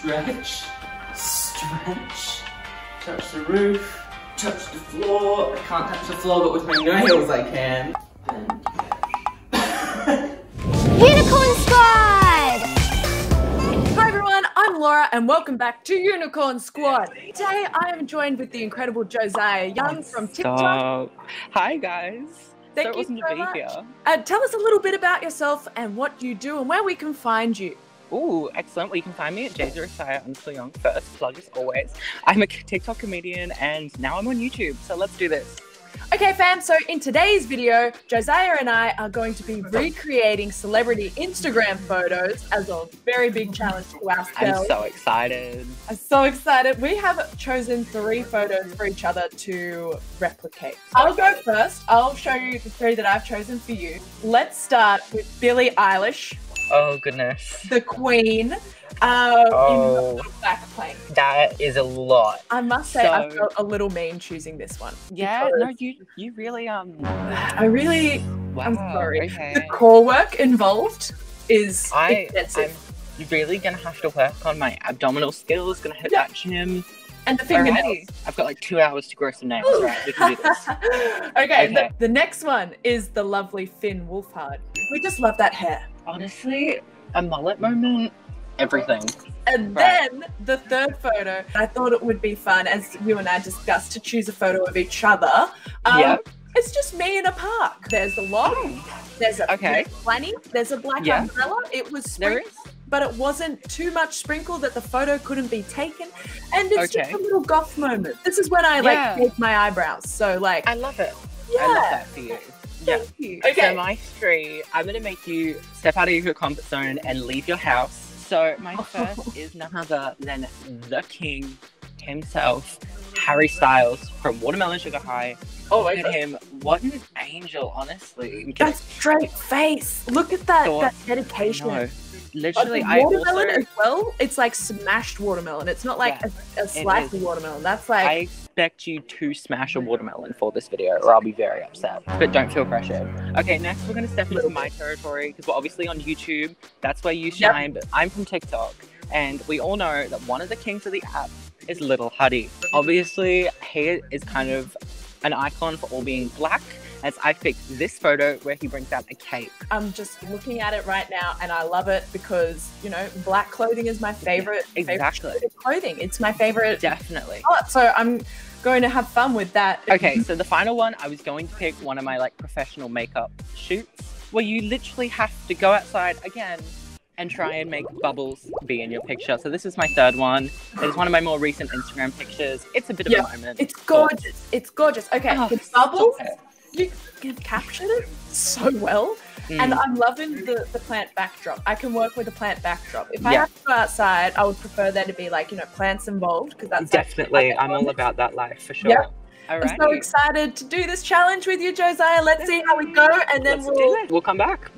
Stretch, stretch, touch the roof, touch the floor. I can't touch the floor, but with my nails I can. Unicorn Squad! Hi everyone, I'm Laura and welcome back to Unicorn Squad. Today I am joined with the incredible Josiah Young from TikTok. Hi guys. Thank you so so much. Here. Tell us a little bit about yourself and what you do and where we can find you. Ooh, excellent. Well, you can find me at Josiah _ first. Plug as always. I'm a TikTok comedian and now I'm on YouTube. So let's do this. Okay fam, so in today's video, Josiah and I are going to be recreating celebrity Instagram photos as a very big challenge to ourselves. I'm so excited. I'm so excited. We have chosen 3 photos for each other to replicate. I'll go first. I'll show you the 3 that I've chosen for you. Let's start with Billie Eilish. Oh goodness. The Queen. In the back plane. That is a lot. I must say, I felt a little mean choosing this one. Yeah, no, you really I really. Wow, I'm sorry. okay. The core work involved is extensive. I'm really gonna have to work on my abdominal skills. Gonna hit that gym. And the fingernails. Right. I've got like 2 hours to grow some nails. Right, we can do this. Okay. The next one is the lovely Finn Wolfhard. We just love that hair. Honestly, a mullet moment. Everything. And then the 3rd photo, I thought it would be fun, as you and I discussed, to choose a photo of each other. It's just me in a park. There's the lawn, there's a planny, there's a black umbrella. It was sprinkled, but it wasn't too much sprinkled that the photo couldn't be taken. And it's just a little goth moment. This is when I make my eyebrows. So like, I love it. Yeah. I love that for you. Thank you. Okay. So my 3, I'm gonna make you step out of your comfort zone and leave your house. So my first is none other than the king himself, Harry Styles from Watermelon Sugar High. Oh, look at him! What an angel, honestly. That straight face. Look at that. That dedication. No, literally, watermelon as well. It's like smashed watermelon. It's not like a slicey watermelon. That's like. I expect you to smash a watermelon for this video, or I'll be very upset. But don't feel pressured. Okay, next we're gonna step into my territory because we're obviously on YouTube. That's where you shine. But I'm from TikTok, and we all know that one of the kings of the app is Little Huddy. Obviously, he is kind of an icon for all being black, as I picked this photo where he brings out a cape. I'm just looking at it right now and I love it because, you know, black clothing is my favorite. Favorite clothing. It's my favorite. Definitely. So I'm going to have fun with that. Okay, so the final one, I was going to pick one of my like professional makeup shoots where you literally have to go outside again and try and make bubbles be in your picture. So this is my 3rd one. It's one of my more recent Instagram pictures. It's a bit of a moment. It's gorgeous. It's gorgeous. Okay, the bubbles, you've captured it so well. And I'm loving the plant backdrop. I can work with a plant backdrop. If I have to go outside, I would prefer there to be like, you know, plants involved, because that's definitely, I'm all about that life for sure. Yeah. I'm so excited to do this challenge with you, Josiah. Let's see how we go, and then we'll come back.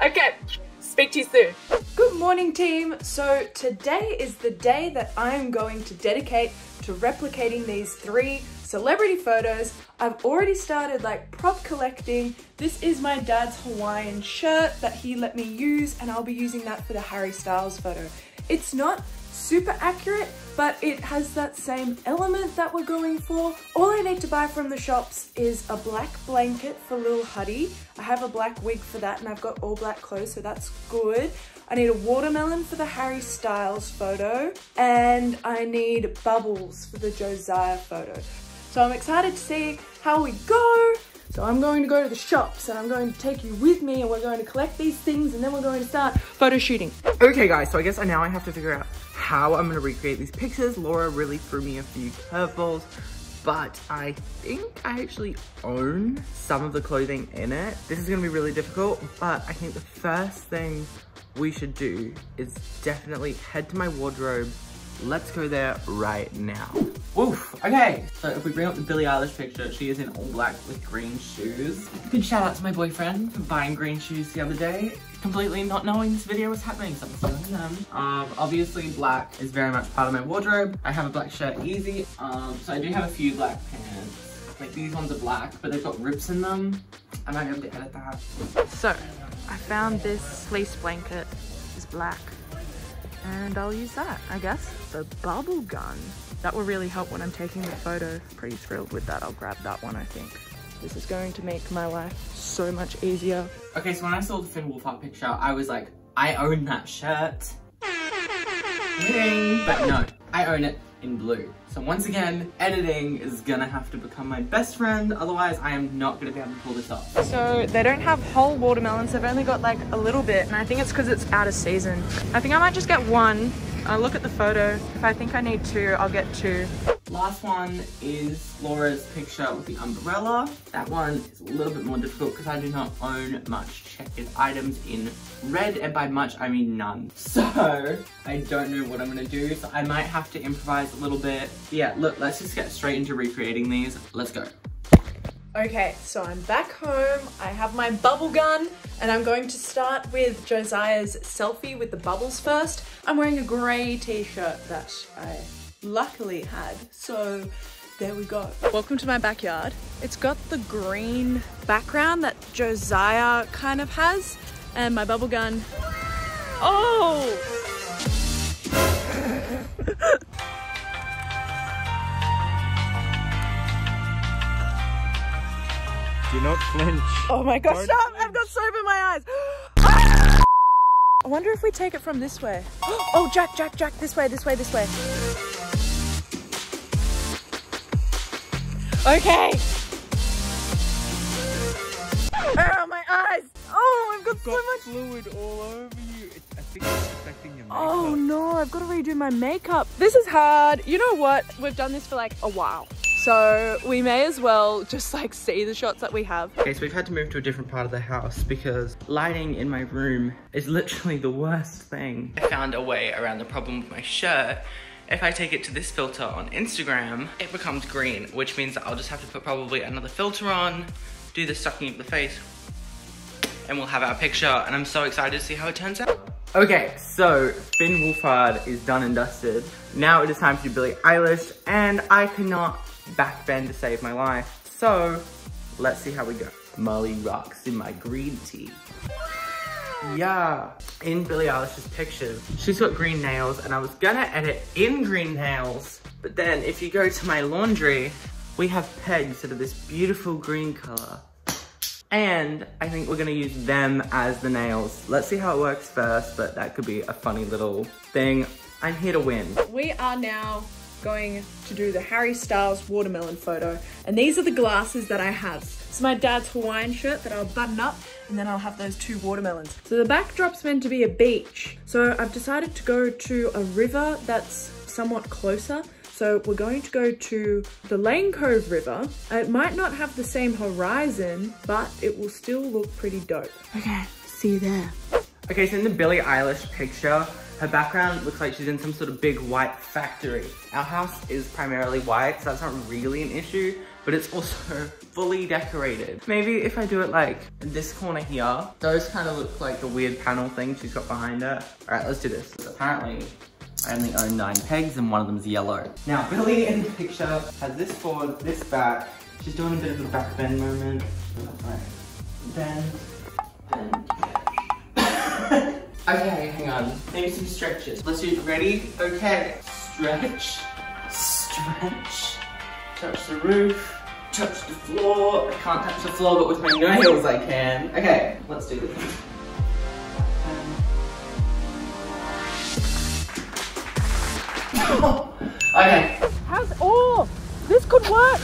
Okay, speak to you soon. Good morning, team. So today is the day that I'm going to dedicate to replicating these 3 celebrity photos. I've already started like prop collecting. This is my dad's Hawaiian shirt that he let me use, and I'll be using that for the Harry Styles photo. It's not super accurate, but it has that same element that we're going for. All I need to buy from the shops is a black blanket for Lil Huddy. I have a black wig for that, and I've got all black clothes, so that's good. I need a watermelon for the Harry Styles photo, and I need bubbles for the Josiah photo. So I'm excited to see how we go. So I'm going to go to the shops and I'm going to take you with me, and we're going to collect these things, and then we're going to start photo shooting. Okay guys, so I guess now I have to figure out how I'm gonna recreate these pictures. Laura really threw me a few curveballs, but I think I actually own some of the clothing in it. This is gonna be really difficult, but I think the first thing we should do is definitely head to my wardrobe. Let's go there right now. Oof, okay. So if we bring up the Billie Eilish picture, she is in all black with green shoes. Good shout out to my boyfriend for buying green shoes the other day, completely not knowing this video was happening, so I'm filming them. Obviously black is very much part of my wardrobe. I have a black shirt, easy. So I do have a few black pants. Like these ones are black, but they've got rips in them. I might be able to edit that. So I found this fleece blanket. It's black. and I'll use that, I guess. The bubble gun. That will really help when I'm taking the photo. Pretty thrilled with that. I'll grab that one, I think. This is going to make my life so much easier. Okay, so when I saw the Finn Wolfhard picture, I was like, I own that shirt. Winning. But no, I own it in blue. So once again, editing is gonna have to become my best friend, otherwise I am not gonna be able to pull this off. So they don't have whole watermelons, they've only got like a little bit, and I think it's because it's out of season. I think I might just get one. I'll look at the photo. If I think I need two, I'll get two. Last one is Laura's picture with the umbrella. That one is a little bit more difficult because I do not own much checkered items in red, and by much I mean none. So I don't know what I'm gonna do, so I might have to improvise a little bit. Yeah, look, let's just get straight into recreating these. Let's go. Okay, so I'm back home, I have my bubble gun, and I'm going to start with Josiah's selfie with the bubbles first. I'm wearing a grey t-shirt that I luckily had, so there we go. Welcome to my backyard. It's got the green background that Josiah kind of has, and my bubble gun. Oh! Do not flinch. Oh my gosh, stop! I've got soap in my eyes! Ah! I wonder if we take it from this way. Oh, Jack, this way. Okay! Oh, my eyes! Oh, I've got so much fluid all over you. I think it's affecting your makeup. Oh no, I've got to redo my makeup. This is hard. You know what? We've done this for like a while. So we may as well just like see the shots that we have. Okay, so we've had to move to a different part of the house because lighting in my room is literally the worst thing. I found a way around the problem with my shirt. If I take it to this filter on Instagram, it becomes green, which means that I'll just have to put probably another filter on, do the sucking of the face, and we'll have our picture, and I'm so excited to see how it turns out. Okay, so Finn Wolfhard is done and dusted. Now it is time to do Billie Eilish, and I cannot backbend to save my life. So let's see how we go. Molly rocks in my green tea. Yeah, in Billie Eilish's pictures, she's got green nails, and I was gonna edit in green nails, but then if you go to my laundry, we have pegs that are this beautiful green color. And I think we're gonna use them as the nails. Let's see how it works first, but that could be a funny little thing. I'm here to win. We are now going to do the Harry Styles watermelon photo, and these are the glasses that I have. It's my dad's Hawaiian shirt that I'll button up, and then I'll have those two watermelons. So the backdrop's meant to be a beach, so I've decided to go to a river that's somewhat closer. So we're going to go to the Lane Cove River. It might not have the same horizon, but it will still look pretty dope. Okay, see you there. Okay, so in the Billie Eilish picture, her background looks like she's in some sort of big white factory. Our house is primarily white, so that's not really an issue, but it's also fully decorated. Maybe if I do it like in this corner here, those kind of look like the weird panel thing she's got behind her. All right, let's do this. Apparently, I only own 9 pegs and one of them's yellow. Now, Billie in the picture has this forward, this back. She's doing a bit of a back bend moment. Right. Bend. Okay, hang on. Maybe some stretches. Let's do it. Ready? Okay. Stretch. Stretch. Touch the roof. Touch the floor. I can't touch the floor, but with my nails I can. Okay, let's do this. Okay. Oh, this could work.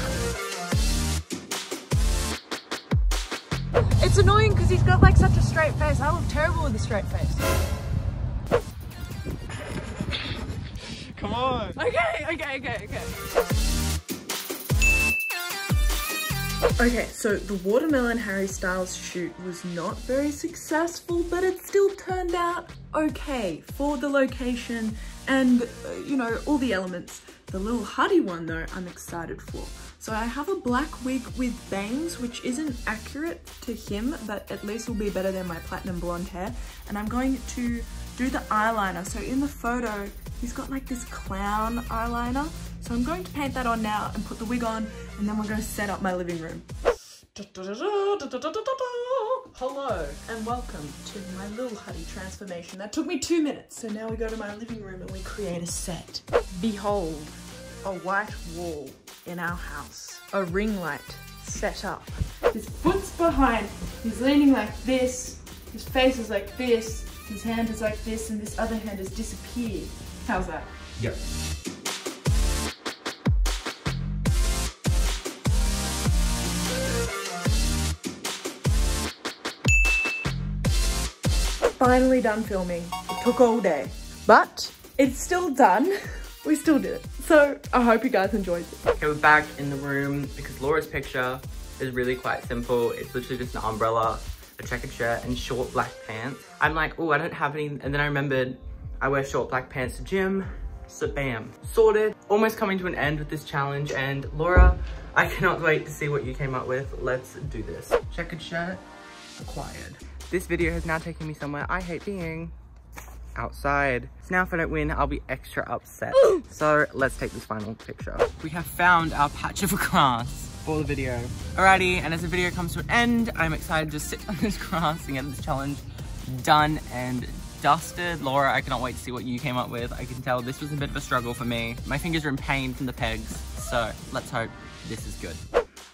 It's annoying because he's got like such a straight face. I look terrible with a straight face. Come on. Okay. Okay, so the watermelon Harry Styles shoot was not very successful, but it still turned out okay for the location and, you know, all the elements. The little Huddy one though, I'm excited for. So I have a black wig with bangs, which isn't accurate to him, but at least will be better than my platinum blonde hair. And I'm going to do the eyeliner. So in the photo, he's got like this clown eyeliner. So I'm going to paint that on now and put the wig on, and then we're going to set up my living room. Hello and welcome to my little hutty transformation. That took me 2 minutes, so now we go to my living room and we create a set. Behold, a white wall in our house. A ring light set up. His foot's behind, he's leaning like this, his face is like this, his hand is like this, and this other hand has disappeared. How's that? Yep. Finally done filming. It took all day, but it's still done. We still did it. So I hope you guys enjoyed this. Okay, we're back in the room because Laura's picture is really quite simple. It's literally just an umbrella, a checkered shirt, and short black pants. I'm like, oh, I don't have any. And then I remembered I wear short black pants to gym. So bam, sorted. Almost coming to an end with this challenge. And Laura, I cannot wait to see what you came up with. Let's do this. Checkered shirt, acquired. This video has now taken me somewhere I hate being. Outside. So now if I don't win, I'll be extra upset. So let's take this final picture. We have found our patch of grass for the video. Alrighty, and as the video comes to an end, I'm excited to sit on this grass and get this challenge done and dusted. Laura, I cannot wait to see what you came up with. I can tell this was a bit of a struggle for me. My fingers are in pain from the pegs, so let's hope this is good.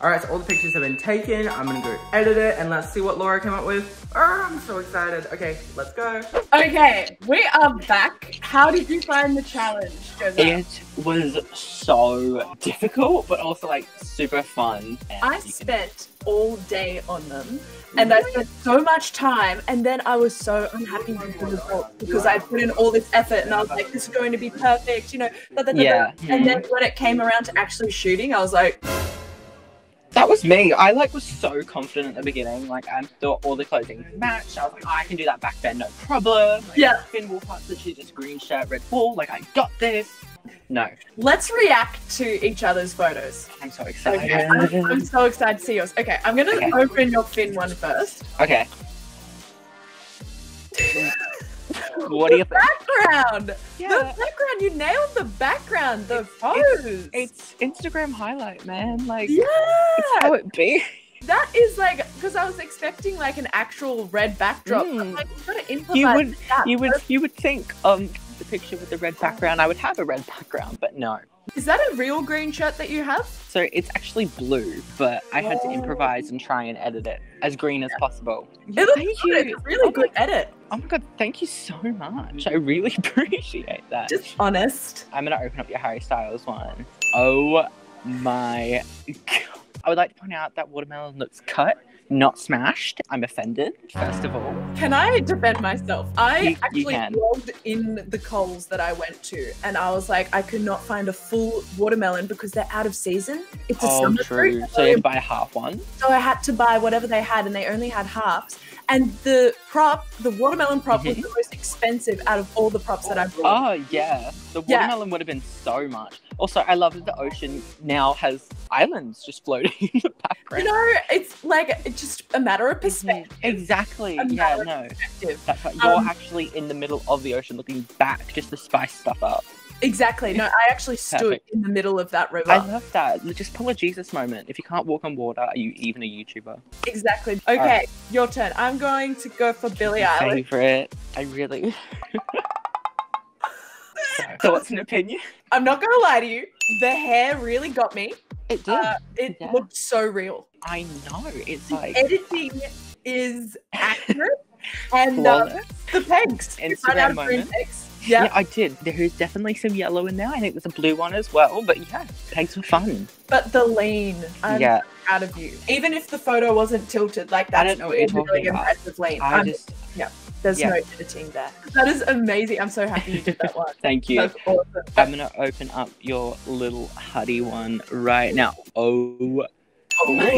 Alright, so all the pictures have been taken. I'm gonna go edit it and let's see what Laura came up with. Oh, I'm so excited. Okay, let's go. Okay, we are back. How did you find the challenge, Josiah? It was so difficult, but also like super fun. I spent all day on them, and I spent so much time, and then I was so unhappy with the result because I put in all this effort, and I was like, this is going to be perfect, you know, Yeah. And then when it came around to actually shooting, I was like, That was me. I like was so confident at the beginning. Like I thought all the clothing matched. I was like, oh, I can do that back then, no problem. Like, yeah. Finn Wolfhardt's literally just green shirt, red ball. Like I got this. No. Let's react to each other's photos. I'm so excited. Okay, I'm so excited to see yours. Okay, I'm gonna open your Finn one first. Okay. What do you think? Background! Yeah. The background, you nailed the background, the pose. It's Instagram highlight, man. Like, yeah! it's how it be. That is like, because I was expecting like an actual red backdrop. I'm like, you've got to improvise. You would think the picture with the red background, I would have a red background, but no. Is that a real green shirt that you have? So it's actually blue, but I had to improvise and try and edit it as green as possible. It looks good. It's a really good edit. Oh my god, thank you so much. I really appreciate that. Just honest. I'm gonna open up your Harry Styles one. Oh my god. I would like to point out that watermelon looks cut, not smashed. I'm offended, first of all. Can I defend myself? I You actually can. logged in the Coles that I went to, and I was like, I could not find a full watermelon because they're out of season. It's a summer true. fruit. So you had to buy a half one. So I had to buy whatever they had, and they only had halves. And the prop, the watermelon prop, was the most expensive out of all the props that I bought. Oh yeah, the watermelon would have been so much. Also, I love that the ocean now has islands just floating in the background. You know, it's like it's just a matter of perspective. Exactly. A Yeah, matter of no. perspective. That's right. You're actually in the middle of the ocean looking back just to spice stuff up. Exactly. No, I actually stood Perfect. in the middle of that river. I love that. Just pull a Jesus moment. If you can't walk on water, are you even a YouTuber? Exactly. Okay, Alright. your turn. I'm going to go for Billie Eilish. Favorite. I really. So what's an opinion? I'm not going to lie to you. The hair really got me. It did. It Yeah. looked so real. I know. It's The like editing is accurate. And flawless. the pegs. You ran out Instagram of green moment. pegs. Yeah. Yeah. I did. There's definitely some yellow in there. I think there's a blue one as well. But yeah, pegs were fun. But the lean, I'm Yeah. proud of you. Even if the photo wasn't tilted, like that's I don't know what you're really talking about. impressive lean. There's Yeah. no editing there. That is amazing. I'm so happy you did that one. Thank you. That's awesome. I'm gonna open up your little huddy one right now. Oh my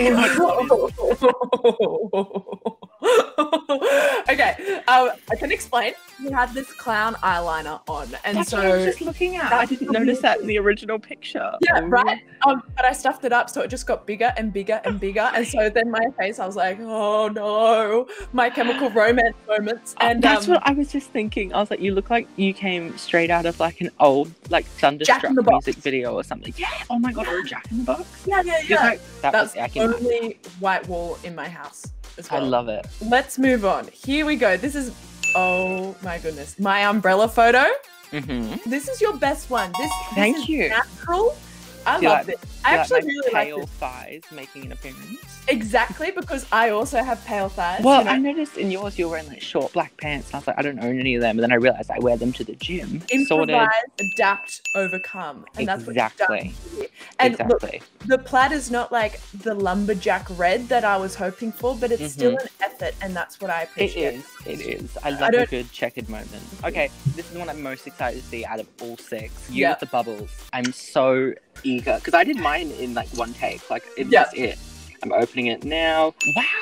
Okay, I can explain. He had this clown eyeliner on, and That's so what I was just looking at. I didn't notice that in the original picture. yeah, Oh. right. But I stuffed it up, so it just got bigger and bigger and bigger, and so then my face, I was like, oh no, My Chemical Romance moments, and that's what I was just thinking. I was like, you look like you came straight out of like an old like Thunderstruck in the Box. music video or something. Yeah. Oh my god, or a Jack in the Box. yeah, You're like, that's I can the only white wall in my house. as I well. love it. Let's move on. Here we go. This is, oh my goodness, my umbrella photo. This is your best one. This Thank is you. natural. I Do you love like- this. I actually like really like pale this. thighs making an appearance. Exactly, because I also have pale thighs. Well, you know. I noticed in yours you're wearing like short black pants. And I was like, I don't own any of them. But then I realized I wear them to the gym. Sorted. Improvise, adapt, overcome, and that's what you've done Exactly. here. And look, Exactly. the plaid is not like the lumberjack red that I was hoping for, but it's still an effort, and that's what I It appreciate. is. It is. I love a good checkered moment. Okay, this is the one I'm most excited to see out of all 6. You with the bubbles. I'm so eager because I did mine in like one take. Like it was it. I'm opening it now.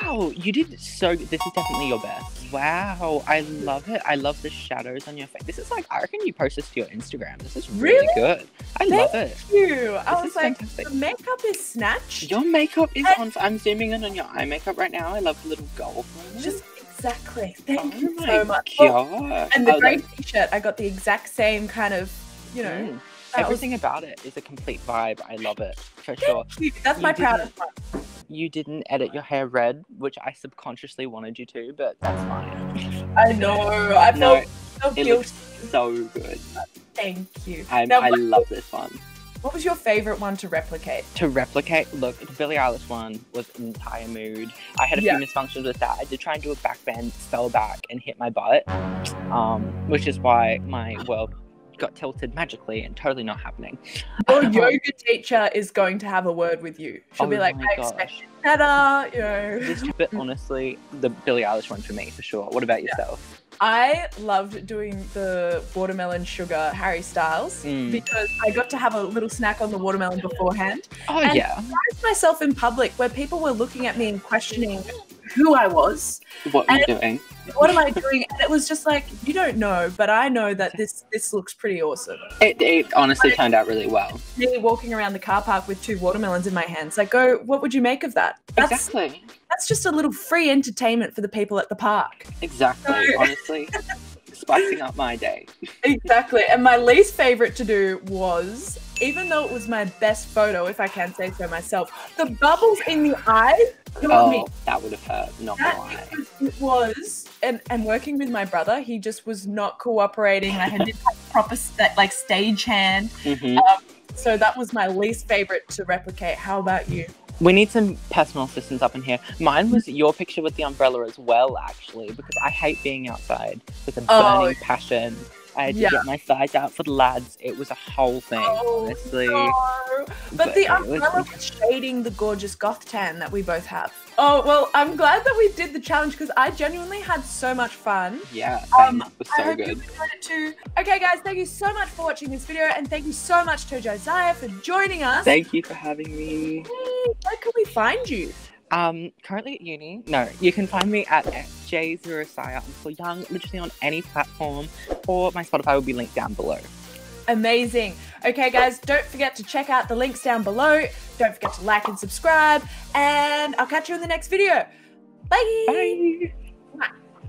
Wow, you did so good. This is definitely your best. Wow, I love it. I love the shadows on your face. This is like, I reckon you post this to your Instagram. This is really good. I love it. Thank you. I This was is like, fantastic. the makeup is snatched. Your makeup is on. I'm zooming in on your eye makeup right now. I love the little gold one. Just exactly. Thank Oh you my so much. gosh. And the I grey love- t-shirt, I got the exact same kind of, you know. Everything about it is a complete vibe. I love it for sure. That's my didn't- proudest one. You didn't edit your hair red, which I subconsciously wanted you to, but that's fine. I know. I felt so It guilty. looks so good. Thank you. I Now, love this one. what was your favorite one to replicate? To replicate, look, the Billie Eilish one was an entire mood. I had a few misfunctions with that. I did try and do a back bend, fell back, and hit my butt, which is why my world got tilted magically and totally not happening. Your yoga teacher is going to have a word with you. She'll be like, I expect better, you know. But honestly, the Billie Eilish one for me, for sure. What about yourself? I loved doing the watermelon sugar Harry Styles because I got to have a little snack on the watermelon beforehand. Oh, and yeah. I surprised myself in public where people were looking at me and questioning who I was. What are you doing? What am I doing? And it was just like, you don't know, but I know that this looks pretty awesome. It honestly turned out really well. Me walking around the car park with 2 watermelons in my hands. Like, what would you make of that? Exactly. That's just a little free entertainment for the people at the park. Exactly. Honestly, spicing up my day. Exactly. And my least favorite to do was, even though it was my best photo, if I can say so myself, the bubbles in the eye got me. That would have hurt. Not gonna lie. It was, and working with my brother, he just was not cooperating. I didn't have proper stage hand. So that was my least favorite to replicate. How about you? We need some personal assistance up in here. Mine was your picture with the umbrella as well, actually, because I hate being outside with a burning passion. I had to get my thighs out for the lads. It was a whole thing, honestly. No. But the umbrella was shading the gorgeous goth tan that we both have. Oh, well, I'm glad that we did the challenge because I genuinely had so much fun. Yeah, same. It was I so hope good. you enjoyed it too. Okay, guys, thank you so much for watching this video and thank you so much to Josiah for joining us. Thank you for having me. Where can we find you? Currently at uni. No, you can find me at Josiah_young, literally on any platform, or my Spotify will be linked down below. Amazing. Okay, guys, don't forget to check out the links down below. Don't forget to like and subscribe, and I'll catch you in the next video. Bye. Bye.